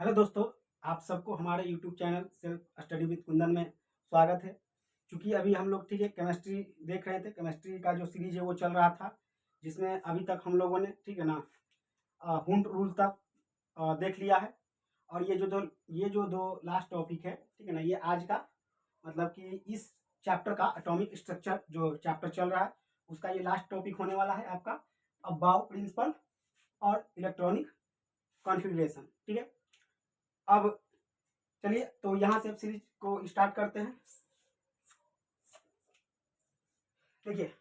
Hello दोस्तों, आप सबको हमारे YouTube channel self study with Kundan में स्वागत है। चूँकि अभी हम लोग ठीक है केमिस्ट्री देख रहे थे। केमिस्ट्री का जो सीरीज है वो चल रहा था, जिसमें अभी तक हम लोगों ने ठीक है ना हुंड रूल तक देख लिया है। और ये जो दो लास्ट टॉपिक है ठीक है ना, ये आज का मतलब कि इस चैप्टर का एटॉमिक स्ट्रक्चर जो चैप्टर चल रहा है उसका ये लास्ट टॉपिक होने वाला है आपका अबाव प्रिंसिपल और इलेक्ट्रॉनिक कॉन्फ़िगरेशन। ठीक है, अब चलिए तो यहाँ से अब सीरीज को स्टार्ट करते हैं। देखिए,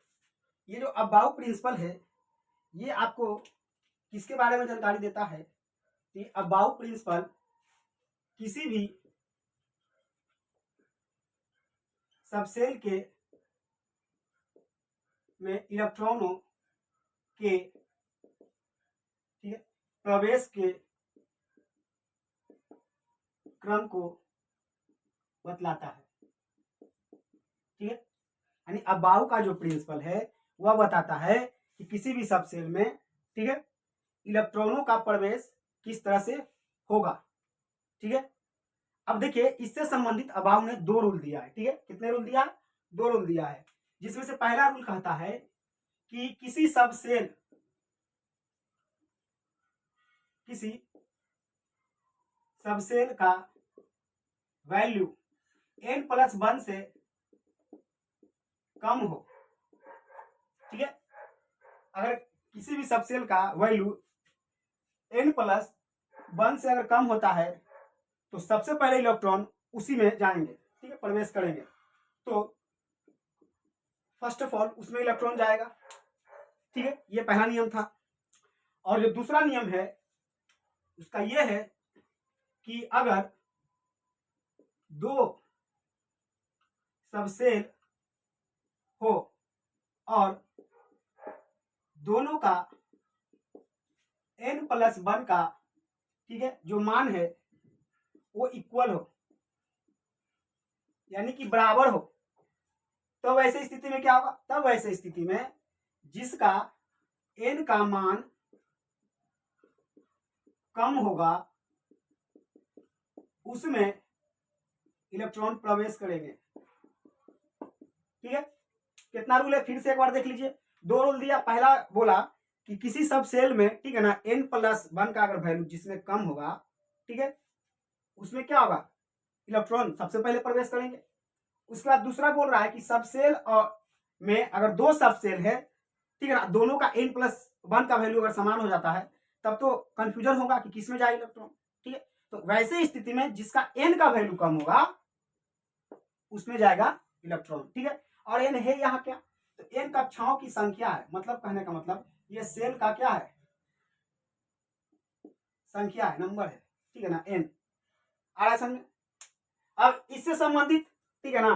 ये जो अबाउ प्रिंसिपल है ये आपको किसके बारे में जानकारी देता है कि अबाउ प्रिंसिपल किसी भी सबसेल के में इलेक्ट्रॉनों के ठीक है प्रवेश के क्रम को बतलाता है। ठीक है, यानी अबाउ का जो प्रिंसिपल है वह बताता है कि किसी भी सबसेल में ठीक है इलेक्ट्रॉनों का प्रवेश किस तरह से होगा। ठीक है, अब देखिए इससे संबंधित अबाउ ने दो रूल दिया है। ठीक है, कितने रूल दिया है? दो रूल दिया है, जिसमें से पहला रूल कहता है कि किसी सबसेल का वैल्यू n+1 से कम हो। ठीक है, अगर किसी भी सबसेल का वैल्यू n+1 से अगर कम होता है तो सबसे पहले इलेक्ट्रॉन उसी में जाएंगे, ठीक है, प्रवेश करेंगे। तो फर्स्ट ऑफ ऑल उसमें इलेक्ट्रॉन जाएगा। ठीक है, ये पहला नियम था। और जो दूसरा नियम है उसका यह है कि अगर दो सबसेल हो और दोनों का n+1 का ठीक है जो मान है वो इक्वल हो, यानी कि बराबर हो, तो वैसे स्थिति में क्या होगा? तब वैसे स्थिति में जिसका n का मान कम होगा उसमें इलेक्ट्रॉन प्रवेश करेंगे। ठीक है, कितना रूल है फिर से एक बार देख लीजिए। दो रूल दिया। पहला बोला कि किसी सब सेल में ठीक है ना n+1 का अगर वैल्यू जिसमें कम होगा ठीक है उसमें क्या होगा? इलेक्ट्रॉन सबसे पहले प्रवेश करेंगे। उसके बाद दूसरा बोल रहा है कि सबसेल और में अगर दो सबसेल है ठीक है ना, दोनों का n+1 का वैल्यू अगर समान हो जाता है तब तो कंफ्यूजन होगा कि किसमें जाए इलेक्ट्रॉन। ठीक है, तो वैसे स्थिति में जिसका n का वैल्यू कम होगा उसमें जाएगा इलेक्ट्रॉन। ठीक है, और n है यहाँ क्या? तो n कक्षाओं की संख्या है, मतलब कहने का मतलब ये सेल का क्या है? संख्या है, नंबर है। ठीक है ना, n आ रहा है समझ। अब इससे संबंधित ठीक है ना,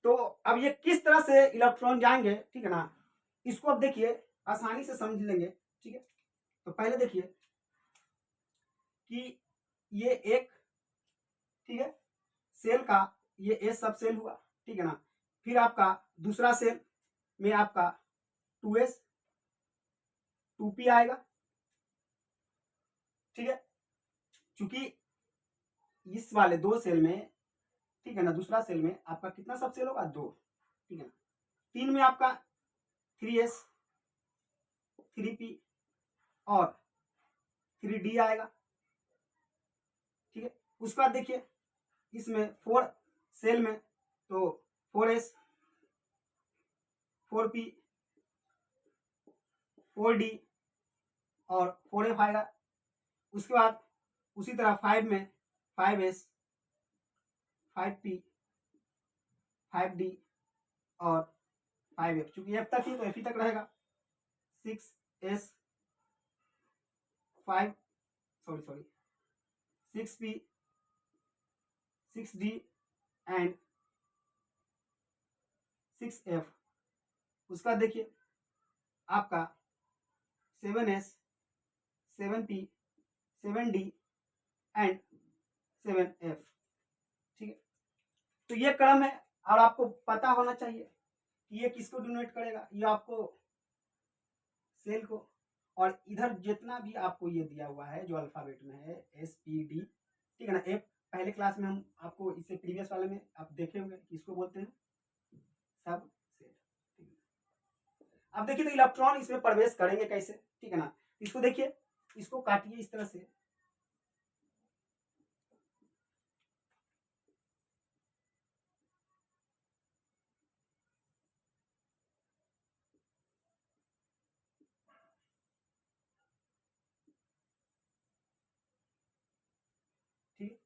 तो अब ये किस तरह से इलेक्ट्रॉन जाएंगे ठीक है ना, इसको अब देखिए आसानी से समझ लेंगे। ठीक है, तो पहले देखिए कि ये एक ठीक है सेल का ये एस सब सेल हुआ। ठीक है ना, फिर आपका दूसरा सेल में आपका 2s 2p आएगा। ठीक है, चूंकि इस वाले दो सेल में ठीक है ना दूसरा सेल में आपका कितना सब सेल होगा? 2। ठीक है ना, 3 में आपका 3s 3p और 3d आएगा। ठीक है, उसके बाद देखिए इसमें 4 सेल में तो 4s 4p 4d और 4f आएगा। उसके बाद उसी तरह 5 में 5s 5p 5d और 5f, चूंकि f तक ही तो f ही तक रहेगा। 6s 6p 6d and 6f। उसका देखिए आपका 7s 7p 7d and 7f। ठीक है, तो ये क्रम है और आपको पता होना चाहिए कि ये किसको डिनोट करेगा। ये आपको सेल को और इधर जितना भी आपको ये दिया हुआ है जो अल्फाबेट में है SPD, ठीक है ना, एक पहले क्लास में हम आपको इससे प्रीवियस वाले में आप देखे होंगे कि इसको बोलते हैं सब सेल। अब देखिए तो इलेक्ट्रॉन इसमें प्रवेश करेंगे कैसे, ठीक है ना, इसको देखिए, इसको काटिए इस तरह से, ठीक,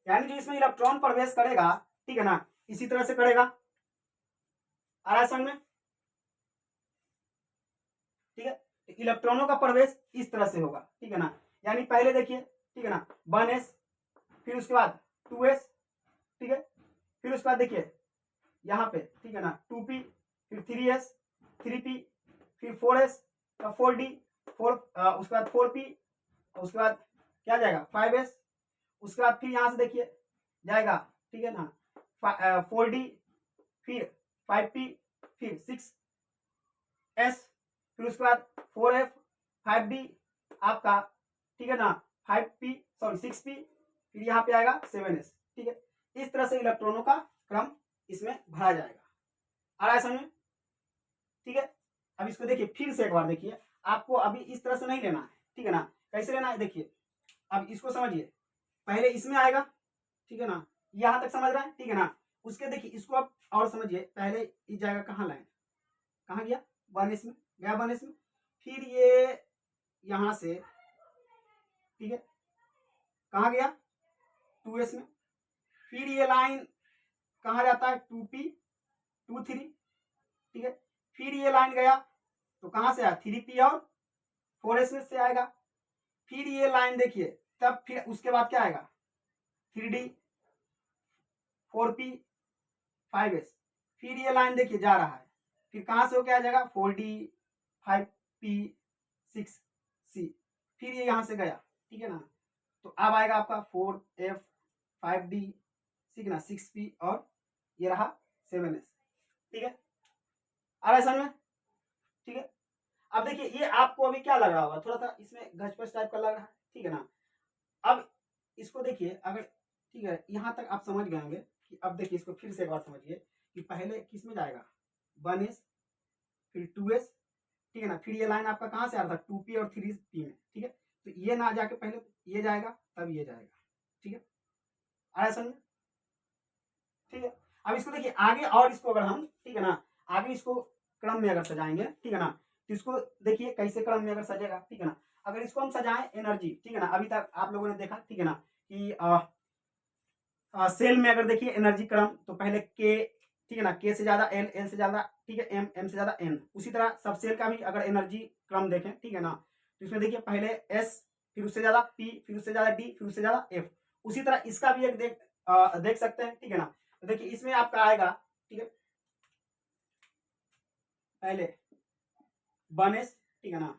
यानी जो इसमें इलेक्ट्रॉन प्रवेश करेगा, ठीक है ना, इसी तरह से करेगा, आ रहा है समझ में, ठीक है, इलेक्ट्रॉनों का प्रवेश इस तरह से होगा, ठीक है ना, यानी पहले देखिए, ठीक है ना, 1s, फिर उसके बाद 2s, ठीक है, फिर उसके बाद देखिए यहाँ पे, ठीक है ना, 2p, फिर 3s, 3p, फिर 4s, 4d, 4, उसके बाद 4p, उसके बाद क्या जाएगा 5s, उसके बाद फिर यहाँ से देखिए जाएगा, ठीक है ना, 4d, फिर 5p, फिर 6s, फिर उसके बाद 4f, 5d आपका, ठीक है ना, 5p, सॉरी 6p, फिर यहाँ पे आएगा 7s, ठीक है, इस तरह से इलेक्ट्रॉनों का क्रम इसमें भरा जाएगा, आ रहा है समझ में, ठीक है। अब इसको देखिए फिर से एक बार देखिए, आपको अभी इस तरह से नहीं लेना है, ठीक है ना, कैसे लेना है देखिए, अब इसको समझिए, पहले इसमें आएगा, ठीक है ना, यहां तक समझ रहे हैं, ठीक है ना, उसके देखिए इसको आप और समझिए, पहले इस जाएगा कहाँ लाइन, कहाँ गया 1s में, गया 1s में, फिर ये यहां से, ठीक है, कहाँ गया 2s में, फिर ये लाइन कहाँ जाता है 2p, 2 3, ठीक है, फिर ये लाइन गया तो कहां से आया 3p और 4s में से आएगा, फिर ये लाइन देखिए, तब फिर उसके बाद क्या आएगा 3d, 4p, 5s, फिर ये लाइन देखिए जा रहा है, फिर कहां से होकर आ जाएगा 4d, 5p, 6c, फिर ये यहां से गया, ठीक है ना, तो अब आएगा आपका 4f, 5d, ठीक है ना, 6p और ये रहा 7s, ठीक है, आ रहा है समझ में, ठीक है। अब देखिए ये आपको अभी क्या लग रहा होगा, थोड़ा सा इसमें घचपच टाइप का लग रहा है, ठीक है ना, अब इसको देखिए अगर, ठीक है, यहां तक आप समझ गए होंगे कि अब देखिए इसको फिर से एक बार समझिए कि पहले किस में जाएगा 1s, फिर 2s, ठीक है ना, फिर ये लाइन आपका कहां से आ रहा था 2p और 3p में, ठीक है, तो ये ना जाके पहले ये जाएगा तब ये जाएगा, ठीक है, आया समझ, ठीक है। अब इसको देखिए आगे, और इसको अगर हम, ठीक है ना, आगे इसको क्रम में अगर सजाएंगे, ठीक है ना, तो इसको देखिए कैसे क्रम में अगर सजेगा, ठीक है ना, अगर इसको हम सजाएं एनर्जी, ठीक है ना, अभी तक आप लोगों ने देखा, ठीक है ना, कि सेल में अगर देखिए एनर्जी क्रम, तो पहले के, ठीक है ना, के से ज्यादा एल, एल से ज्यादा, ठीक है, एम, एम से ज्यादा एन, उसी तरह सब सेल का भी अगर एनर्जी क्रम देखें, ठीक है ना, तो इसमें देखिए पहले एस, फिर उससे ज्यादा पी, फिर उससे ज्यादा डी, फिर उससे ज्यादा एफ, उसी तरह इसका भी एक देख सकते हैं, ठीक है ना, तो देखिए इसमें आपका आएगा, ठीक है, पहले 1s, ठीक है ना,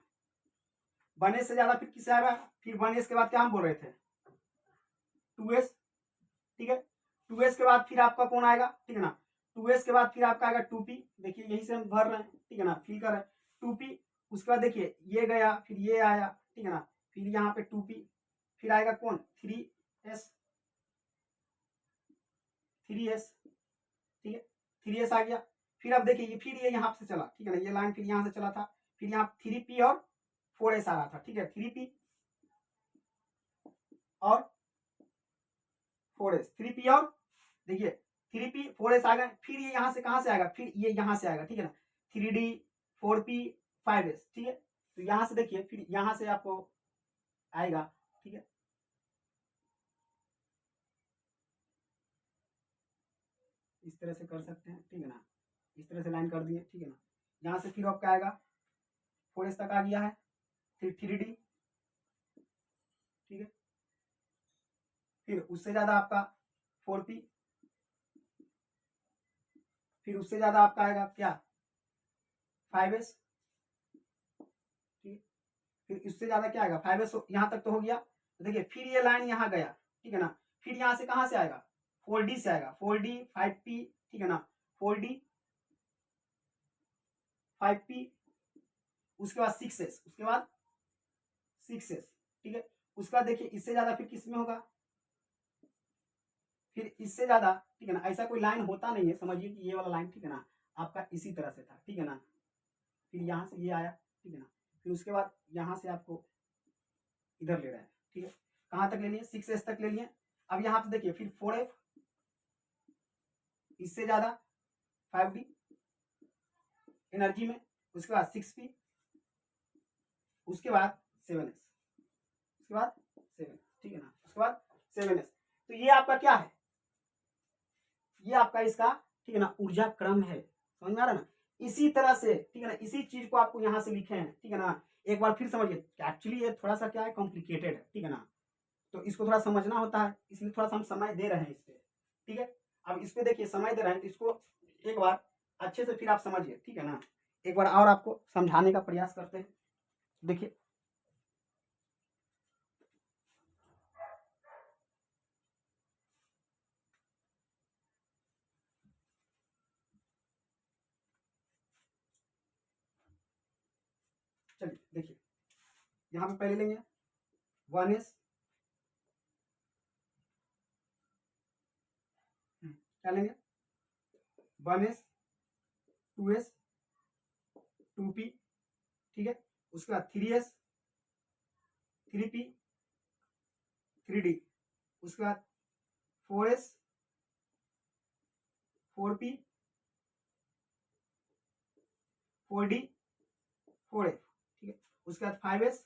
1s से ज्यादा फिर किससे आएगा, फिर 1s के बाद क्या हम बोल रहे थे 2s, ठीक है, 2s के बाद फिर आपका कौन आएगा, ठीक है ना, 2s के बाद फिर आपका आएगा 2p, देखिए यही से हम भर रहे हैं, ठीक है ना, फिल कर रहे हैं 2p, उसके बाद देखिए ये गया, फिर ये आया, ठीक है ना, फिर यहाँ पे 2p, फिर आएगा कौन 3s, 3s, ठीक है, 3s आ गया, फिर अब देखिए फिर ये यहाँ से चला, ठीक है ना, ये लाइन फिर यहाँ से चला था, फिर यहाँ 3p और 4s आ रहा था, ठीक है, 3p और 4s, 3p और देखिए 3p 4s आ गए, फिर ये यहाँ से कहाँ से आएगा, फिर ये यहाँ से आएगा, ठीक है ना, 3d, 4p, 5s, ठीक है, तो यहाँ से देखिए फिर यहाँ से आपको आएगा, ठीक है, इस तरह से कर सकते हैं, ठीक है ना, इस तरह से लाइन कर दिए, ठीक है ना, यहाँ से फिर आपका आएगा 4s तक आ गया है, फिर 3d, ठीक है, फिर उससे ज्यादा आपका 4p, फिर उससे ज्यादा आपका आएगा क्या 5s, ठीक है, फिर इससे ज्यादा क्या आएगा 5s, यहाँ तक तो हो गया, तो देखिए फिर ये लाइन यहाँ गया, ठीक है ना, फिर यहाँ से कहाँ से आएगा 4d से आएगा, 4d 5p, ठीक है ना, 4d 5p, उसके बाद 6s, उसके बाद 6s, ठीक है। उसके बाद देखिए इससे ज्यादा फिर किस में होगा, फिर इससे ज्यादा, ठीक है ना। ऐसा कोई लाइन होता नहीं है, समझिए कि ये वाला लाइन, ठीक है ना, आपका इसी तरह से था, ठीक है ना। फिर यहाँ से ये आया, ठीक है ना। फिर उसके बाद यहाँ से आपको इधर ले रहा है, ठीक है। कहाँ तक ले लिए, 6s तक ले लिए। अब यहाँ पे देखिए फिर 4f, इससे ज्यादा 5d एनर्जी में, उसके बाद 6p, उसके बाद 7s, उसके बाद 7s, ठीक है ना, उसके बाद 7s। तो ये आपका क्या है, ये आपका इसका, ठीक है ना, ऊर्जा क्रम है, समझ में आ रहा है ना। इसी तरह से, ठीक है ना, इसी चीज को आपको यहाँ से लिखे हैं, ठीक है ना। एक बार फिर समझिए, एक्चुअली ये थोड़ा सा क्या है, कॉम्प्लिकेटेड है, ठीक है ना। तो इसको थोड़ा समझना होता है, इसलिए थोड़ा सा हम समय दे रहे हैं इस पे, ठीक है। अब इस पे देखिए समय दे रहे हैं, तो इसको एक बार अच्छे से फिर आप समझिए, ठीक है ना। एक बार और आपको समझाने का प्रयास करते हैं, देखिए। चलिए देखिए, यहाँ पे पहले लेंगे 1s, क्या लेंगे, 1s, 2s, 2p, ठीक है। उसके बाद 3s, 3p, 3d, उसके बाद 4s, 4p, 4d, 4f, ठीक है। उसके बाद 5s,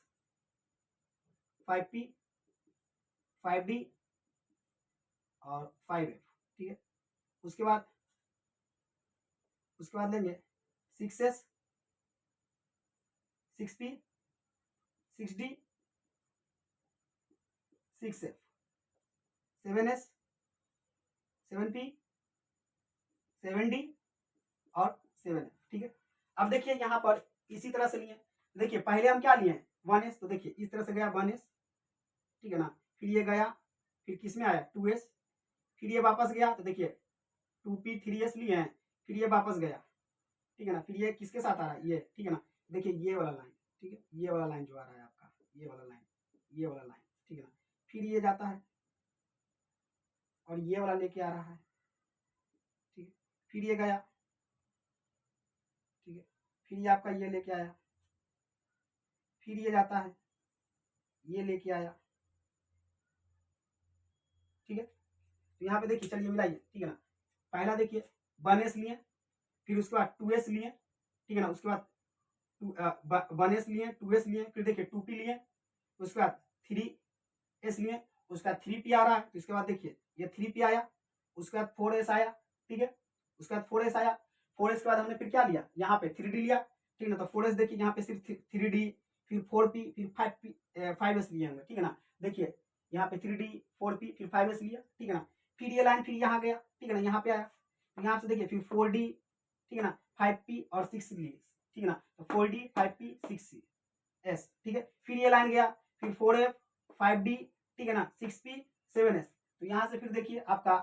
5p, 5d और 5f, ठीक है। उसके बाद लेंगे 6s, 6p, 6d, 6f, 7s, 7p, 7d और 7f, ठीक है। अब देखिए यहाँ पर इसी तरह से लिए, देखिए पहले हम क्या लिए 1s, तो देखिए इस तरह से गया 1s, ठीक है ना। फिर ये गया, फिर किस में आया 2s, फिर ये वापस गया, तो देखिए 2p 3s लिए हैं, फिर ये वापस गया, ठीक है ना। फिर ये किसके साथ आ रहा है, ये, ठीक है ना। देखिए ये वाला लाइन, ठीक है, ये वाला लाइन जो आ रहा है आपका, ये वाला लाइन, ये वाला लाइन, ठीक है ना। फिर ये जाता है और ये वाला लेके आ रहा है, ठीक है। फिर ये गया, ठीक है। फिर ये आपका ये लेके आया, फिर ये जाता है, ये लेके आया, ठीक है। तो यहाँ पे देखिए, चलिए मिलाइए, ठीक है ना। पहला देखिए 1s लिए, फिर उसके बाद 2s लिए, ठीक है ना। उसके बाद 1s लिए, 2s लिए, फिर देखिए 2p लिए, उसके बाद 3s लिए, उसके बाद 3p आ रहा है, तो इसके बाद देखिए ये 3p आया, उसके बाद 4s आया, ठीक है। उसके बाद 4s आया, 4s के बाद हमने फिर क्या लिया, यहाँ पे 3d लिया, ठीक है ना। तो 4s देखिए यहाँ पे सिर्फ 3d, फिर 4p, फिर 5p, 5s लिए होंगे, ठीक है ना। देखिए यहाँ पे 3d, 4p, फिर 5s लिया, ठीक है ना। फिर ये लाइन फिर यहाँ गया, ठीक है ना, यहाँ पे आया, यहाँ से देखिए फिर 4d, ठीक है ना, 5p और 6 लिए, ठीक है ना। तो 4d, 5p, 6s, ठीक है। फिर ये लाइन गया, फिर 4f, 5d, ठीक है ना, 6p, 7s। तो यहाँ से फिर देखिए आपका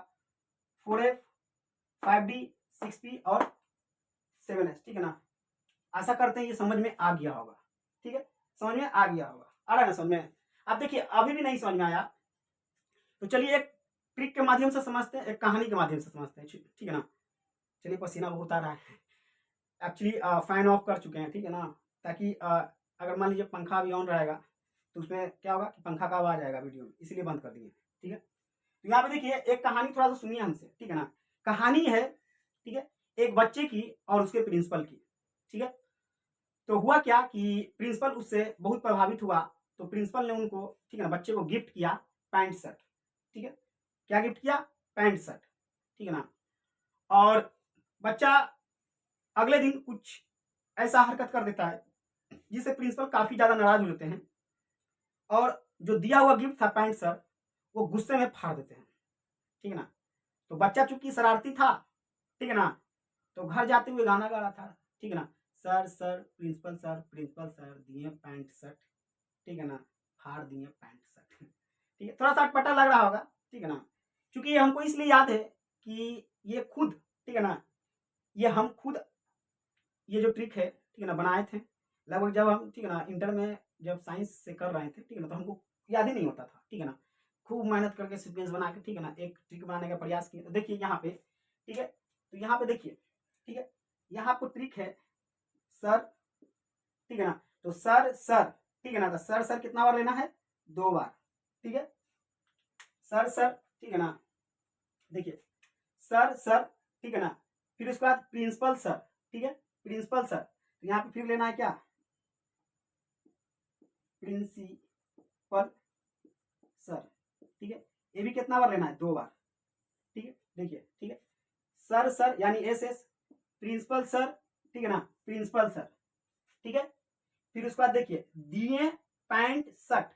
4f, 5d, 6p और 7s, ठीक है ना। आशा करते हैं ये समझ में आ गया होगा, ठीक है, समझ में आ गया होगा, आ रहा है ना समझ में। अब देखिए अभी भी नहीं समझ में आया, तो चलिए एक ट्रिक के माध्यम से समझते हैं, एक कहानी के माध्यम से समझते हैं, ठीक है ना। चलिए पसीना बहुत आ रहा है, एक्चुअली फैन ऑफ कर चुके हैं, ठीक है ना, ताकि अगर मान लीजिए पंखा भी ऑन रहेगा तो उसमें क्या होगा कि पंखा का आवाज आएगा वीडियो में, इसलिए बंद कर दिए, ठीक है। तो यहाँ पे देखिए एक कहानी थोड़ा सा सुनिए हमसे, ठीक है ना। कहानी है, ठीक है, एक बच्चे की और उसके प्रिंसिपल की, ठीक है। तो हुआ क्या कि प्रिंसिपल उससे बहुत प्रभावित हुआ, तो प्रिंसिपल ने उनको, ठीक है ना, बच्चे को गिफ्ट किया पैंट शर्ट, ठीक है। क्या गिफ्ट किया, पैंट शर्ट, ठीक है ना। और बच्चा अगले दिन कुछ ऐसा हरकत कर देता है जिससे प्रिंसिपल काफी ज्यादा नाराज हो जाते हैं, और जो दिया हुआ गिफ्ट था पैंट शर्ट, वो गुस्से में फाड़ देते हैं, ठीक है ना। तो बच्चा चूंकि शरारती था, ठीक है ना, तो घर जाते हुए गाना गा रहा था, ठीक है ना। सर सर प्रिंसिपल सर दिए पैंट शर्ट, ठीक है ना, फाड़ दिए पैंट शर्ट, ठीक है। थोड़ा सा अटपटा लग रहा होगा, ठीक है ना। क्योंकि ये हमको इसलिए याद है कि ये खुद, ठीक है ना, ये हम खुद ये जो ट्रिक है, ठीक है ना, बनाए थे, लगभग जब हम, ठीक है ना, इंटर में जब साइंस से कर रहे थे, ठीक है ना, तो हमको याद ही नहीं होता था, ठीक है ना, खूब मेहनत करके सीक्वेंस बना के, ठीक है ना, एक ट्रिक बनाने का प्रयास किए। तो देखिए यहाँ पे, ठीक है, तो यहाँ पे देखिए, ठीक है, यहाँ पर ट्रिक है सर, ठीक है ना, तो सर सर, ठीक है ना, तो सर सर कितना बार लेना है, 2 बार, ठीक है, सर सर, ठीक है ना, देखिए सर सर, ठीक है ना, फिर उसके बाद प्रिंसिपल सर, ठीक है, प्रिंसिपल सर, तो यहाँ पे फिर लेना है क्या, प्रिंसिपल सर, ठीक है, ये भी कितना बार लेना है, 2 बार, ठीक है, देखिए, ठीक है, सर सर यानी एस एस, प्रिंसिपल सर, ठीक है ना, प्रिंसिपल सर, ठीक है, फिर उसके बाद देखिए दिए पैंट शर्ट,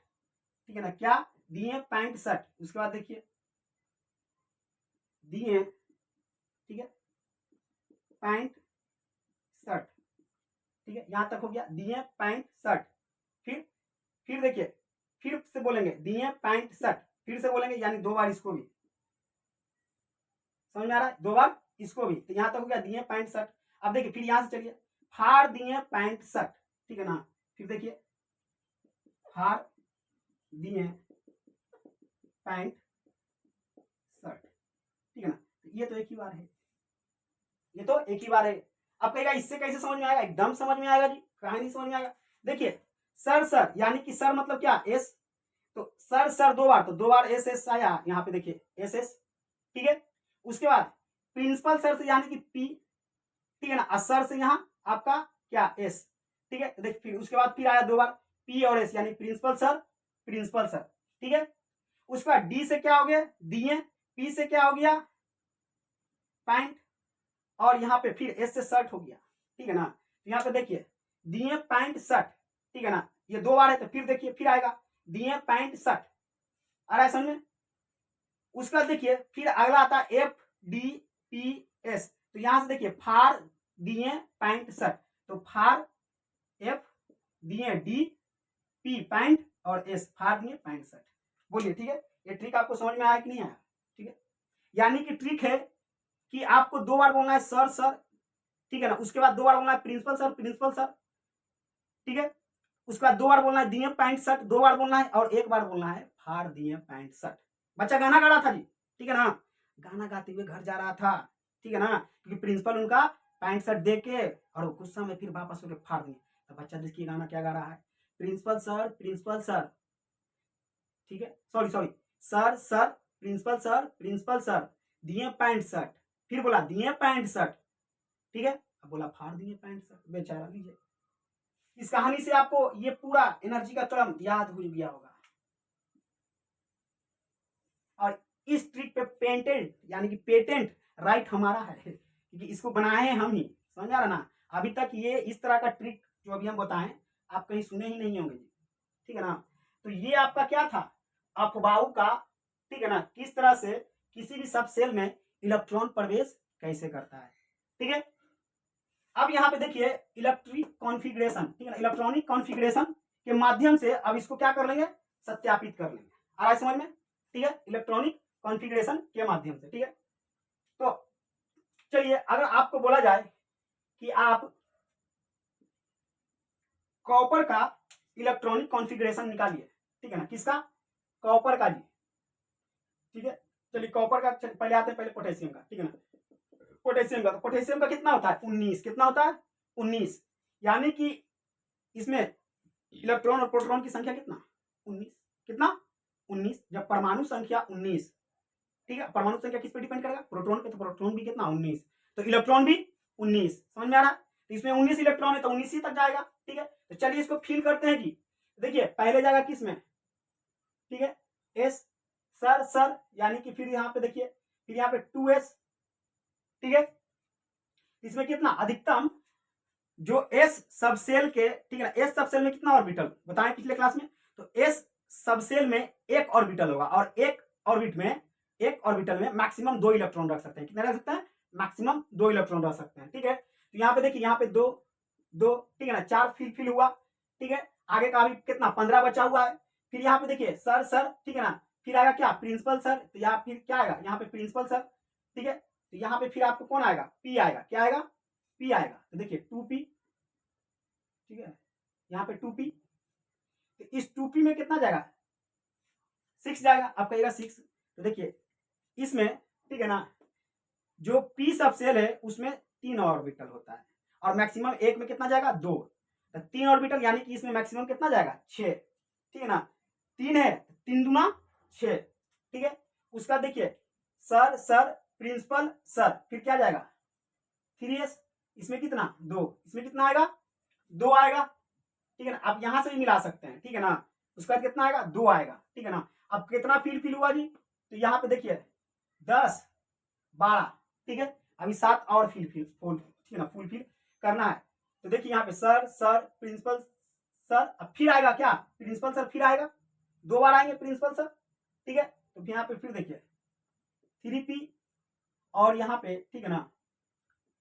ठीक है ना, क्या दिए पैंट शर्ट, उसके बाद देखिए दिए, ठीक है, पैंट शर्ट, ठीक है, यहां तक हो गया, दिए पैंट शर्ट, फिर देखिए, फिर से बोलेंगे दिए पैंट शर्ट, फिर से बोलेंगे, यानी 2 बार इसको भी, समझ में आ रहा है, 2 बार इसको भी, तो यहां तक हो गया दिए पैंट शर्ट। अब देखिए फिर यहां से चलिए, फाड़ दिए पैंट शर्ट, ठीक है ना, फिर देखिए फाड़ दिए पैंट शर्ट, ठीक है ना, तो ये तो एक ही बार है, ये तो एक ही बार है। अब कहेगा इससे कैसे समझ में आएगा, एकदम समझ में आएगा जी, कहीं नहीं समझ में आएगा। देखिए सर सर यानी कि सर मतलब क्या, एस, तो सर सर 2 बार, तो 2 बार एस एस आया यहाँ पे, देखिए एस एस, ठीक है, उसके बाद प्रिंसिपल सर से यानी कि पी, ठीक है ना, सर से यहाँ आपका क्या, एस, ठीक है, देखिए फिर उसके बाद फिर आया 2 बार पी और एस, यानी प्रिंसिपल सर, प्रिंसिपल सर, ठीक है, उसके बाद डी से क्या हो गया, दिए, पी से क्या हो गया, पैंट, और यहाँ पे फिर एस से शर्ट हो गया, ठीक है ना, तो यहाँ पे देखिए दिए पैंट शर्ट, ठीक है ना, ये 2 बार है, तो फिर देखिए फिर आएगा दिए पैंट शर्ट, आ रहा है समझ में। उसके बाद देखिए फिर अगला आता है एफ डी पी एस, तो यहां से देखिए फाड़ दिए पैंट शर्ट, तो फाड़ एफ दिए डी, पी पैंट, और एस फाड़ दिए पैंट शर्ट। बोलिए, ठीक है, ये ट्रिक आपको समझ में आया कि नहीं आया, ठीक है, यानी कि ट्रिक है कि आपको 2 बार बोलना है सर सर, ठीक है ना, उसके बाद 2 बार बोलना है प्रिंसिपल सर, प्रिंसिपल सर, ठीक है, उसके बाद 2 बार बोलना है दिए पैंट शर्ट, 2 बार बोलना है, और 1 बार बोलना है फाड़ दिए पैंट शर्ट। बच्चा गाना गा रहा था जी, ठीक है ना, गाना गाते हुए घर जा रहा था, ठीक है ना, क्योंकि प्रिंसिपल उनका पैंट शर्ट दे के और गुस्सा में फिर वापस होकर फाड़ दिए। तो बच्चा देखिए गाना क्या गा रहा है, प्रिंसिपल सर, प्रिंसिपल सर, ठीक है, sorry sorry, sir sir, principal sir, principal sir, दिए पैंट शर्ट, फिर बोला दिए पैंट शर्ट, ठीक है, अब बोला फाड़ दिए पैंट शर्ट, बेचारा। लीजिए, इस कहानी से आपको ये पूरा एनर्जी का क्रम याद हो गया होगा, और इस ट्रिक पे पेटेंट यानी कि पेटेंट राइट हमारा है, क्योंकि इसको बनाए हैं हम ही, समझ आ रहा ना। अभी तक ये इस तरह का ट्रिक जो अभी हम बताएं आप कहीं सुने ही नहीं होंगे, ठीक है ना। तो ये आपका क्या था, अफवाह का, ठीक है ना, किस तरह से किसी भी सब सेल में इलेक्ट्रॉन प्रवेश कैसे करता है, ठीक है। अब यहाँ पे देखिए इलेक्ट्रिक कॉन्फ़िगरेशन, ठीक है ना, इलेक्ट्रॉनिक कॉन्फ़िगरेशन के माध्यम से अब इसको क्या कर लेंगे, सत्यापित कर लेंगे। आ रहा है समझ में, ठीक है, इलेक्ट्रॉनिक कॉन्फ़िगरेशन के माध्यम से, ठीक है। तो चलिए, अगर आपको बोला जाए कि आप कॉपर का इलेक्ट्रॉनिक कॉन्फ़िगरेशन निकालिए, ठीक है ना, किसका, कॉपर का जी, ठीक है। चलिए कॉपर का पहले आते हैं, पहले पोटेशियम का, ठीक है ना, पोटेशियम का, तो पोटेशियम का कितना होता है, 19, कितना होता है, 19, यानी कि इसमें इलेक्ट्रॉन और प्रोटॉन की संख्या कितना, 19, कितना, 19, जब परमाणु संख्या 19, ठीक है, परमाणु संख्या किस पे डिपेंड करेगा, प्रोटॉन पे, तो प्रोटॉन भी कितना, 19, तो इलेक्ट्रॉन भी 19, समझ में आ रहा है, तो इसमें 19 इलेक्ट्रॉन है तो 19 ही तक जाएगा, ठीक है। तो चलिए इसको फिल करते हैं जी, देखिए पहले जाएगा किस में, ठीक है, एस, सर सर, यानी कि फिर यहाँ पे देखिए, फिर यहाँ पे 2s, ठीक है, इसमें कितना अधिकतम जो एस सबसेल के, ठीक है ना, एस सबसेल में कितना ऑर्बिटल बताएं पिछले क्लास में, तो एस सबसेल में एक ऑर्बिटल होगा, और एक ऑर्बिटल में मैक्सिमम 2 इलेक्ट्रॉन रख सकते हैं, कितने रख सकते हैं, मैक्सिमम 2 इलेक्ट्रॉन रख सकते हैं, ठीक है। तो यहाँ पे देखिए, यहाँ पे 2 2, ठीक है ना, 4 फिल हुआ, ठीक है, आगे का अभी कितना 15 बचा हुआ है। फिर यहाँ पे देखिए सर सर, ठीक है ना, फिर आएगा क्या, प्रिंसिपल सर, तो यहाँ फिर क्या आएगा, यहाँ पे प्रिंसिपल सर, ठीक है, तो यहाँ पे फिर आपको कौन आएगा, पी आएगा, क्या आएगा, पी आएगा, तो देखिए 2p, ठीक है, यहाँ पे 2p, तो इस 2p में कितना जाएगा 6 जाएगा, आप कहिएगा 6। तो देखिए इसमें ठीक है ना, जो p सब सेल है उसमें 3 ऑर्बिटल होता है और मैक्सिमम एक में कितना जाएगा 2, तो 3 ऑर्बिटल यानी कि इसमें मैक्सिमम कितना जाएगा 6, ठीक है ना, 3 है 3 दूना 6, ठीक है। उसका देखिए सर सर प्रिंसिपल सर, फिर क्या जाएगा 3s, इसमें कितना 2, इसमें कितना आएगा 2 आएगा, ठीक है ना। आप यहां से भी मिला सकते हैं, ठीक है ना। उसका कितना आएगा 2 आएगा, ठीक है ना। अब कितना फिल हुआ जी, तो यहाँ पे देखिए 10 12, ठीक है। अभी 7 और फिल फुल, ठीक है ना, फुल फिल करना है। तो देखिए यहाँ पे सर सर प्रिंसिपल सर, अब फिर आएगा क्या प्रिंसिपल सर, फिर आएगा 2 बार आएंगे प्रिंसिपल सर, ठीक है। तो यहाँ पे फिर देखिए 3p और यहाँ पे ठीक है ना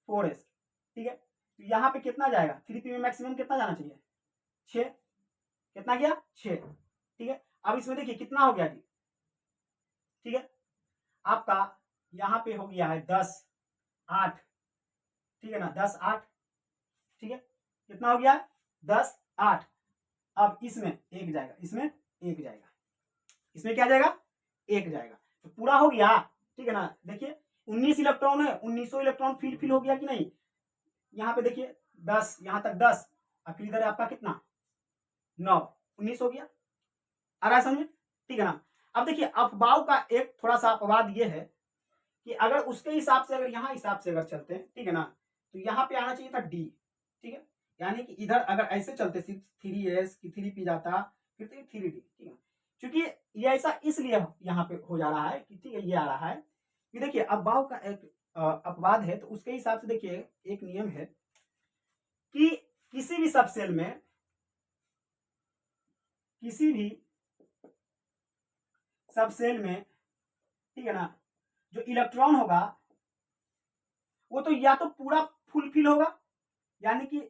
4s, ठीक है। तो यहाँ पे कितना जाएगा 3p में मैक्सिमम कितना जाना चाहिए 6, कितना गया 6, ठीक है। अब इसमें देखिए कितना हो गया जी, ठीक है, आपका यहाँ पे हो गया है 10 8, ठीक है ना, 10 8, ठीक है, कितना हो गया 10 8। अब इसमें एक जाएगा, इसमें एक जाएगा, इसमें क्या जाएगा एक जाएगा, तो पूरा हो गया, ठीक है ना। देखिए 19 इलेक्ट्रॉन है, 1900 इलेक्ट्रॉन फिल हो गया कि नहीं। यहाँ पे देखिए 10, यहाँ तक 10, और फिर इधर आपका कितना 9, 19 हो गया, आ रहा है समझ में, ठीक है ना। अब देखिए अफवाह का एक थोड़ा सा अपवाद ये है कि अगर उसके हिसाब से, अगर यहाँ हिसाब से अगर चलते हैं, ठीक है ना, तो यहाँ पे आना चाहिए था डी, ठीक है, यानी कि इधर अगर ऐसे चलते सिर्फ 3s की 3p जाता, फिर 3d, ठीक है। क्योंकि ये ऐसा इसलिए यहाँ पे हो जा रहा है कि ठीक है ये आ रहा है कि देखिए अफवाह का एक अपवाद है, तो उसके हिसाब से देखिए एक नियम है कि किसी भी सब सेल में, किसी भी सब सेल में, ठीक है ना, जो इलेक्ट्रॉन होगा वो तो या तो पूरा फुलफिल होगा, यानी कि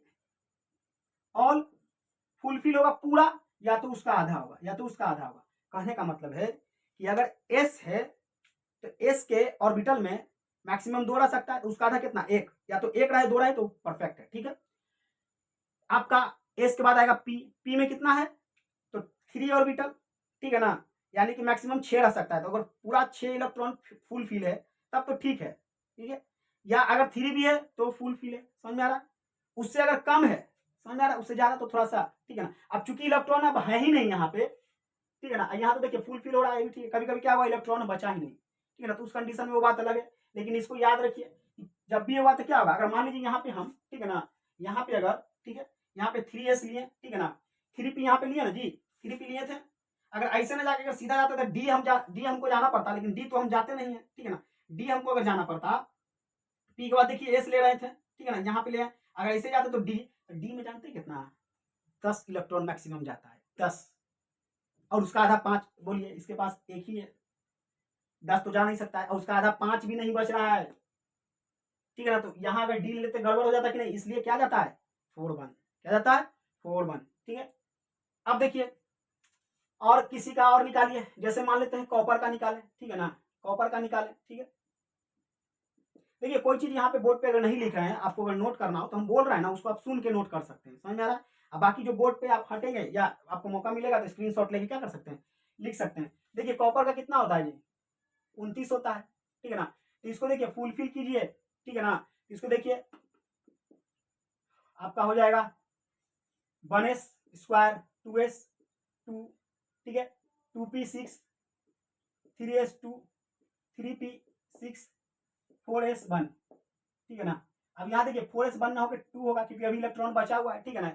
ऑल फुलफिल होगा पूरा, या तो उसका आधा होगा, या तो उसका आधा होगा। कहने का मतलब है कि अगर s है तो s के ऑर्बिटल में मैक्सिमम 2 रह सकता है, तो उसका आधा कितना 1, या तो 1 रहे 2 रहे तो परफेक्ट है, ठीक है। आपका s के बाद आएगा p में कितना है तो 3 ऑर्बिटल, ठीक है ना, यानी कि मैक्सिमम 6 रह सकता है। तो अगर पूरा 6 इलेक्ट्रॉन फुल फिल है तब तो ठीक है, ठीक है, या अगर 3 भी है तो फुल फिल है, समझ में आ रहा। उससे अगर कम है, समझ में आ रहा, उससे ज्यादा तो थोड़ा सा, ठीक है ना। अब चूंकि इलेक्ट्रॉन अब है ही नहीं यहाँ पे, ठीक है ना, यहाँ तो देखिए फुल फिल हो रहा है, ठीक है, कभी कभी क्या हुआ इलेक्ट्रॉन बचा ही नहीं, ठीक है ना, तो उस कंडीशन में वो बात अलग है। लेकिन इसको याद रखिए जब भी हुआ तो क्या होगा, अगर मान लीजिए यहाँ पे हम, ठीक है ना, यहाँ पे अगर, ठीक है, यहाँ पे 3s लिए, ठीक है ना, 3p यहाँ पे लिए ना जी, 3p लिए थे, अगर ऐसे ना जाके अगर सीधा जाता तो डी हमको जाना पड़ता, लेकिन डी तो हम जाते नहीं है, ठीक है ना। डी हमको अगर जाना पड़ता, पी के बाद देखिए एस ले रहे थे, ठीक है ना, यहाँ पे ले, अगर ऐसे जाते तो डी में जानते कितना 10 इलेक्ट्रॉन मैक्सिमम जाता है, 10, और उसका आधा 5, बोलिए इसके पास एक ही है, 10 तो जा नहीं सकता है, और उसका आधा 5 भी नहीं बच रहा है, ठीक है ना। तो यहाँ अगर डी लेते गड़बड़ हो जाता कि नहीं, इसलिए क्या जाता है 4 1, क्या जाता है 4 1, ठीक है। अब देखिए और किसी का और निकालिए, जैसे मान लेते हैं कॉपर का निकालें, ठीक है ना, कॉपर का निकालें, ठीक है। देखिए कोई चीज यहाँ पे बोर्ड पे अगर नहीं लिख रहे हैं, आपको अगर नोट करना हो तो हम बोल रहे हैं ना, उसको आप सुन के नोट कर सकते हैं, समझ में आ रहा है। अब बाकी जो बोर्ड पे आप हटेंगे या आपको मौका मिलेगा तो स्क्रीनशॉट लेके क्या कर सकते हैं, लिख सकते हैं। देखिए कॉपर का कितना होता है जी 29 होता है, ठीक है ना। तो इसको देखिए फुलफिल कीजिए, ठीक है ना, इसको देखिए आपका हो जाएगा 1s स्क्वायर 2s 2, ठीक है, 2p 6, 3s 2, 3p 6, 4s 1, ठीक है ना। अब यहाँ देखिए 4s 1 ना होकर 2 होगा क्योंकि अभी इलेक्ट्रॉन बचा हुआ है, ठीक है ना।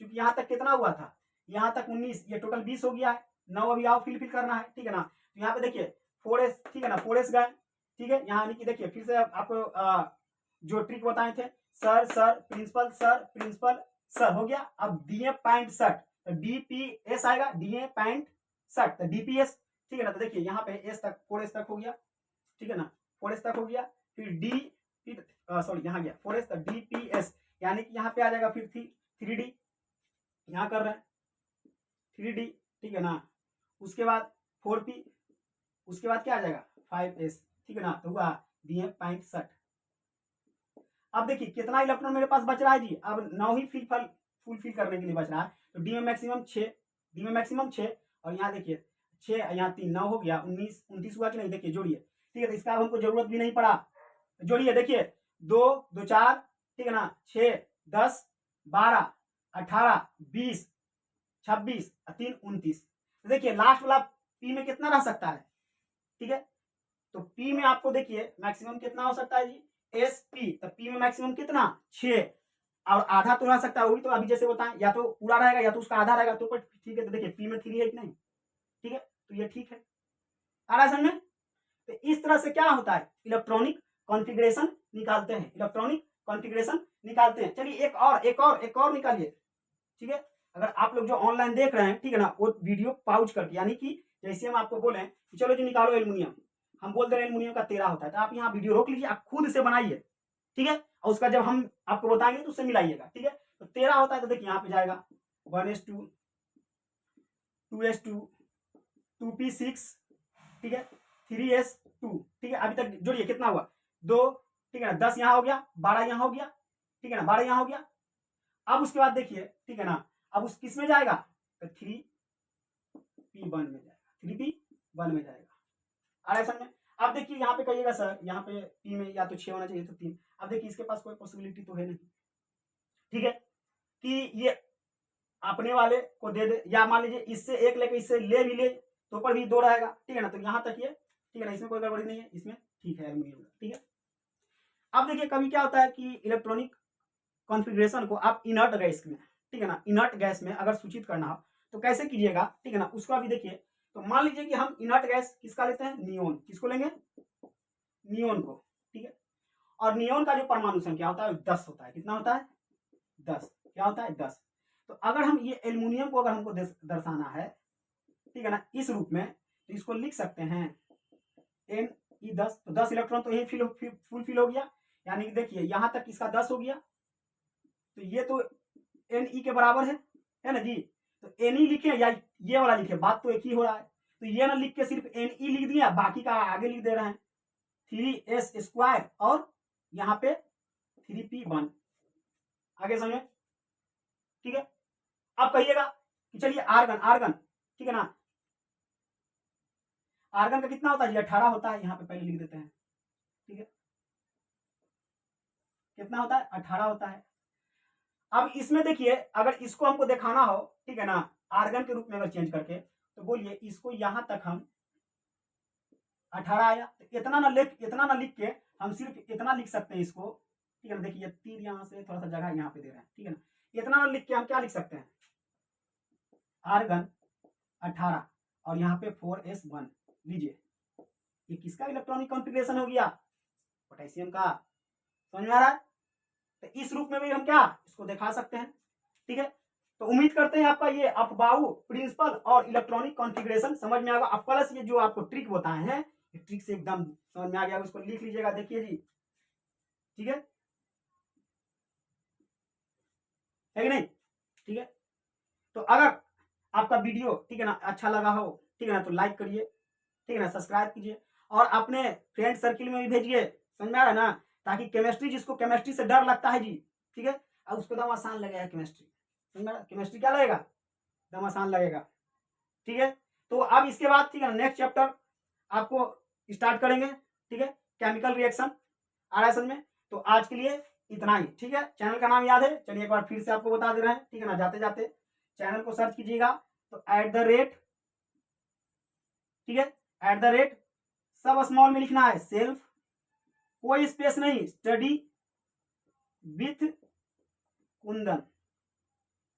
क्योंकि यहाँ तक कितना हुआ था, यहाँ तक 19, ये टोटल 20 हो गया है, 9 अभी आओ फिल करना है, ठीक है ना। तो यहाँ पे देखिए 4s, ठीक है ना, 4s गए, ठीक है। यहाँ देखिए फिर से आपको जो ट्रिक बताए थे, sir sir principal sir principal sir हो गया। अब डीए पॉइंट सट, तो डीपीएस आएगा, डीए पॉइंट सट, तो डीपीएस, ठीक है ना। तो देखिए यहाँ पे एस तक 4s तक हो गया, ठीक है ना, 4s तक हो गया, फिर डी, सॉरी यहाँ गया 4s तक डीपीएस, यानी कि यहाँ पे आ जाएगा फिर 3d, यहाँ कर रहे हैं 3d, ठीक है ना। उसके बाद 4p, उसके बाद क्या आ जाएगा 5s, ठीक है ना। तो हुआ डीए पॉइंट सट। अब देखिए कितना इलेक्ट्रॉन मेरे पास बच रहा है जी, अब 9 ही फुलफिल करने के लिए बच रहा है। तो डी में मैक्सिमम 6, डी में मैक्सिमम 6, और यहाँ देखिए 6 यहाँ 3 9 हो गया, 19 29 हुआ कि नहीं, देखिए जोड़िए, ठीक है। तो इसका हमको जरूरत भी नहीं पड़ा, जोड़िए, देखिए 2 2 4, ठीक है ना, 6 10 12 18 20 26 3 29। तो देखिए लास्ट वाला पी में कितना रह सकता है, ठीक है। तो पी में आपको देखिए मैक्सिमम कितना हो सकता है जी, एस पी। तो पी में मैक्सिमम कितना 6, और आधा तो रह सकता है, वही तो अभी जैसे बताएं, या तो पूरा रहेगा या तो उसका आधा रहेगा, तो ठीक है। तो देखिए पी में 3 है कि नहीं, ठीक है, तो ये ठीक है, आ रहा है समझ में। तो इस तरह से क्या होता है, इलेक्ट्रॉनिक कॉन्फ़िगरेशन निकालते हैं, इलेक्ट्रॉनिक कॉन्फ़िगरेशन निकालते हैं। चलिए एक और निकालिए, ठीक है। अगर आप लोग जो ऑनलाइन देख रहे हैं, ठीक है ना, वो वीडियो पॉज करके, यानी कि जैसे हम आपको बोले कि चलो जी निकालो एल्युमिनियम, हम बोल दे रहे हैं एल्युमिनियम का 13 होता है, तो आप यहाँ वीडियो रोक लीजिए, आप खुद से बनाइए, ठीक है, और उसका जब हम आपको बताएंगे तो उससे मिलाइएगा, ठीक है। तो 13 होता है, तो देखिए यहाँ पे जाएगा 1s2 2s2 2p6, ठीक है, 3s2, ठीक है। अभी तक जोड़िए कितना हुआ 2, ठीक है ना, 10 यहाँ हो गया, 12 यहाँ हो गया, ठीक है ना, 12 यहाँ हो गया। अब उसके बाद देखिए, ठीक है ना, अब उस किस में जाएगा, तो 3p1 में जाएगा, 3p1 में जाएगा, आरएसएन में। अब देखिए यहाँ पे कहिएगा सर, यहाँ पे पी में या तो 6 होना चाहिए तो 3। अब देखिए इसके पास कोई पॉसिबिलिटी तो है नहीं, ठीक है, कि ये अपने वाले को दे दे, या मान लीजिए इससे एक लेके इससे ले भी ले तो पर भी 2 रहेगा, ठीक है ना। तो यहाँ तक ये ठीक है ना, इसमें कोई गड़बड़ी नहीं है, इसमें ठीक है एल्युमिनियम, ठीक है। अब देखिए कभी क्या होता है कि इलेक्ट्रॉनिक कॉन्फ़िगरेशन को आप इनर्ट गैस में, ठीक है ना, इनर्ट गैस में अगर सूचित करना हो तो कैसे कीजिएगा, ठीक है ना, उसको अभी देखिए। तो मान लीजिए कि हम इनर्ट गैस किसका लेते हैं, नियोन, किसको लेंगे, नियोन को, ठीक है। और नियोन का जो परमाणु संख्या होता है 10 होता है, कितना होता है 10, क्या होता है 10। तो अगर हम ये एल्युमिनियम को अगर हमको दर्शाना है, ठीक है ना, इस रूप में, तो इसको लिख सकते हैं Ne10। तो 10 इलेक्ट्रॉन तो यही फुल फिल हो गया, यानी कि देखिए यहां तक इसका 10 हो गया, तो ये तो Ne के बराबर है ना जी। तो Ne लिखे या ये वाला लिखे, बात तो एक ही हो रहा है। तो ये ना लिख के सिर्फ Ne लिख दिया, बाकी का आगे लिख दे रहे हैं 3s² और यहाँ पे 3p1, आगे समझे, ठीक है। अब कहिएगा कि चलिए आर्गन, ठीक है ना, आर्गन का कितना होता है, 18 होता है, यहाँ पे पहले लिख देते हैं, ठीक है, कितना होता है 18 होता है। अब इसमें देखिए अगर इसको हमको दिखाना हो, ठीक है ना, आर्गन के रूप में अगर चेंज करके, तो बोलिए इसको यहां तक हम 18 आया, तो इतना ना लिख के हम सिर्फ इतना लिख सकते हैं इसको, ठीक है ना। देखिए तीर यहां से थोड़ा सा जगह यहाँ पे दे रहे हैं, ठीक है ना, इतना ना लिख के हम क्या लिख सकते हैं, आर्गन 18 और यहाँ पे 4s1 लीजिए, ये किसका इलेक्ट्रॉनिक कॉन्फ़िगरेशन हो गया, पोटेशियम का, समझ में आ रहा है। तो इस रूप में भी हम क्या इसको दिखा सकते हैं, ठीक है। तो उम्मीद करते हैं आपका ये अफबाऊ प्रिंसिपल और इलेक्ट्रॉनिक कॉन्फ़िगरेशन समझ में आएगा। प्लस ये जो आपको ट्रिक बताए हैं, ये ट्रिक से एकदम समझ में आ गया, इसको लिख लीजिएगा, देखिए जी, ठीक है कि नहीं, ठीक है। तो अगर आपका वीडियो, ठीक है ना, अच्छा लगा हो, ठीक है ना, तो लाइक करिए, ठीक है ना, सब्सक्राइब कीजिए और अपने फ्रेंड सर्किल में भी भेजिए, समझ में आ रहा है ना, ताकि केमिस्ट्री, जिसको केमिस्ट्री से डर लगता है जी, ठीक है, अब उसको एकदम आसान लगेगा केमिस्ट्री, समझ में आ रहा, केमिस्ट्री क्या लगेगा, एकदम आसान लगेगा, ठीक है। तो अब इसके बाद, ठीक है ना, नेक्स्ट चैप्टर आपको स्टार्ट करेंगे, ठीक है, केमिकल रिएक्शन आ रहा है समझ में। तो आज के लिए इतना ही, ठीक है। चैनल का नाम याद है, चलिए एक बार फिर से आपको बता दे रहे हैं, ठीक है ना, जाते जाते चैनल को सर्च कीजिएगा, तो @ ठीक है, @ सब स्मॉल में लिखना है, सेल्फ, कोई स्पेस नहीं, स्टडी विथ कुंदन,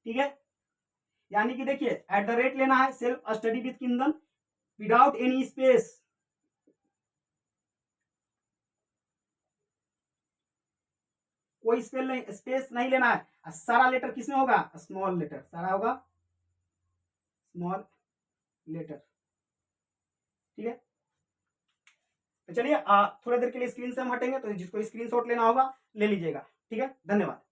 ठीक है। यानी कि देखिए @ लेना है, self study with Kundan without any space, कोई स्पेस नहीं लेना है। सारा लेटर किसमें होगा, स्मॉल लेटर, सारा होगा स्मॉल लेटर, ठीक है। तो चलिए थोड़ी देर के लिए स्क्रीन से हम हटेंगे, तो जिसको स्क्रीनशॉट लेना होगा ले लीजिएगा, ठीक है, धन्यवाद।